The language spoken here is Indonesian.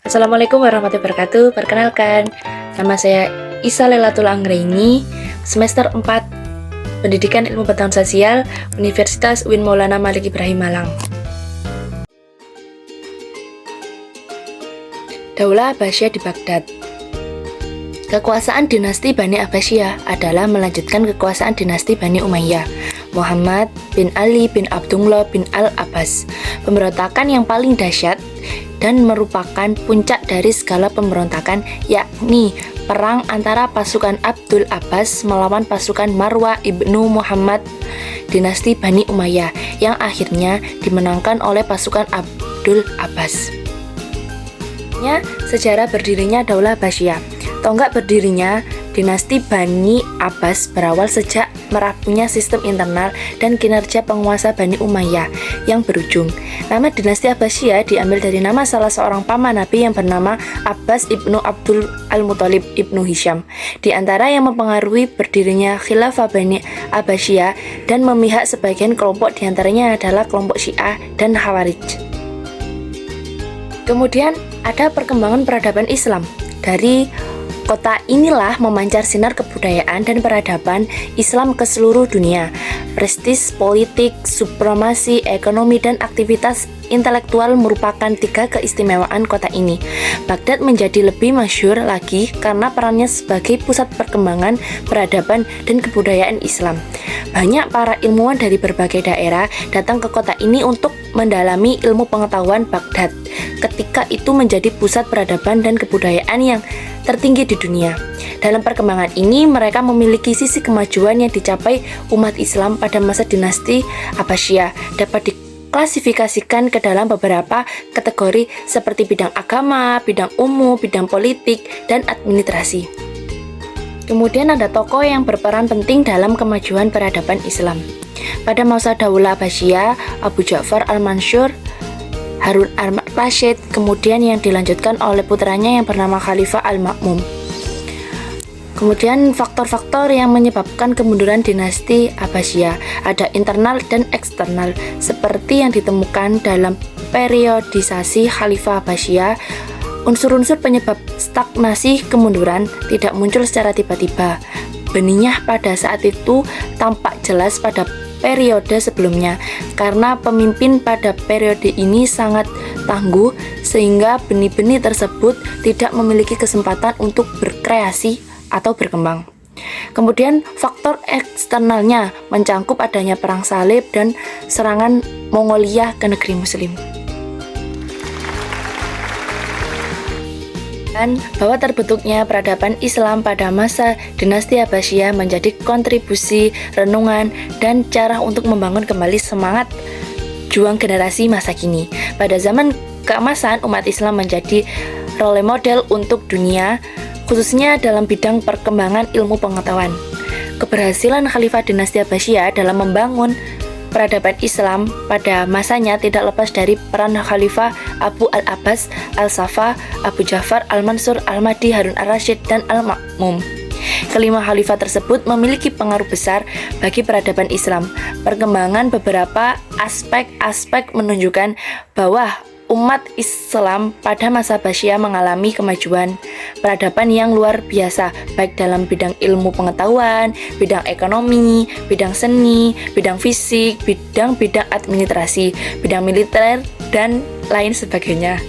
Assalamualaikum warahmatullahi wabarakatuh. Perkenalkan, nama saya Isa Lelatul Anggraini, semester 4 Pendidikan Ilmu Pengetahuan Sosial, Universitas UIN Maulana Malik Ibrahim Malang. Daulah Abbasiyah di Baghdad. Kekuasaan dinasti Bani Abbasiyah adalah melanjutkan kekuasaan dinasti Bani Umayyah. Muhammad bin Ali bin Abdullah bin Al-Abbas, pemberontakan yang paling dahsyat dan merupakan puncak dari segala pemberontakan, yakni perang antara pasukan Abdul Abbas melawan pasukan Marwah ibnu Muhammad dinasti Bani Umayyah yang akhirnya dimenangkan oleh pasukan Abdul Abbas. Sejarah berdirinya Daulah Abbasiyah. Tonggak berdirinya dinasti Bani Abbas berawal sejak merapuhnya sistem internal dan kinerja penguasa Bani Umayyah yang berujung. Nama dinasti Abbasiyah diambil dari nama salah seorang paman Nabi yang bernama Abbas ibnu Abdul Al-Muthalib ibnu Hisham. Di antara yang mempengaruhi berdirinya Khilafah Bani Abbasiyah dan memihak sebagian kelompok diantaranya adalah kelompok Syiah dan Khawarij. Kemudian ada perkembangan peradaban Islam. Dari kota inilah memancar sinar kebudayaan dan peradaban Islam ke seluruh dunia. Prestis politik, supremasi, ekonomi, dan aktivitas intelektual merupakan tiga keistimewaan kota ini. Baghdad menjadi lebih masyhur lagi karena perannya sebagai pusat perkembangan peradaban dan kebudayaan Islam. Banyak para ilmuwan dari berbagai daerah datang ke kota ini untuk mendalami ilmu pengetahuan Baghdad. Ketika itu menjadi pusat peradaban dan kebudayaan yang tertinggi di dunia. Dalam perkembangan ini, mereka memiliki sisi kemajuan yang dicapai umat Islam pada masa dinasti Abbasiyah dapat diklasifikasikan ke dalam beberapa kategori seperti bidang agama, bidang umum, bidang politik, dan administrasi. Kemudian ada tokoh yang berperan penting dalam kemajuan peradaban Islam. Pada masa Daulah Abbasiyah, Abu Ja'far Al-Mansur, Harun Ar-Rasyid, kemudian yang dilanjutkan oleh putranya yang bernama Khalifah Al-Ma'mun. Kemudian faktor-faktor yang menyebabkan kemunduran dinasti Abbasiyah ada internal dan eksternal, seperti yang ditemukan dalam periodisasi Khalifah Abbasiyah. Unsur-unsur penyebab stagnasi kemunduran tidak muncul secara tiba-tiba. Benihnya pada saat itu tampak jelas pada periode sebelumnya, karena pemimpin pada periode ini sangat tangguh sehingga benih-benih tersebut tidak memiliki kesempatan untuk berkreasi atau berkembang. Kemudian faktor eksternalnya mencangkup adanya perang salib dan serangan Mongolia ke negeri muslim. Dan bahwa terbentuknya peradaban Islam pada masa dinasti Abbasiyah menjadi kontribusi, renungan, dan cara untuk membangun kembali semangat juang generasi masa kini. Pada zaman keemasan, umat Islam menjadi role model untuk dunia, khususnya dalam bidang perkembangan ilmu pengetahuan. Keberhasilan Khalifah dinasti Abbasiyah dalam membangun peradaban Islam pada masanya tidak lepas dari peran Khalifah Abu Al-Abbas, Al-Safa, Abu Ja'far Al-Mansur, Al-Mahdi, Harun Ar-Rasyid, dan Al-Ma'mun. Kelima khalifah tersebut memiliki pengaruh besar bagi peradaban Islam. Perkembangan beberapa aspek-aspek menunjukkan bahwa umat Islam pada masa Abbasiyah mengalami kemajuan peradaban yang luar biasa, baik dalam bidang ilmu pengetahuan, bidang ekonomi, bidang seni, bidang fisik, bidang administrasi, bidang militer, dan lain sebagainya.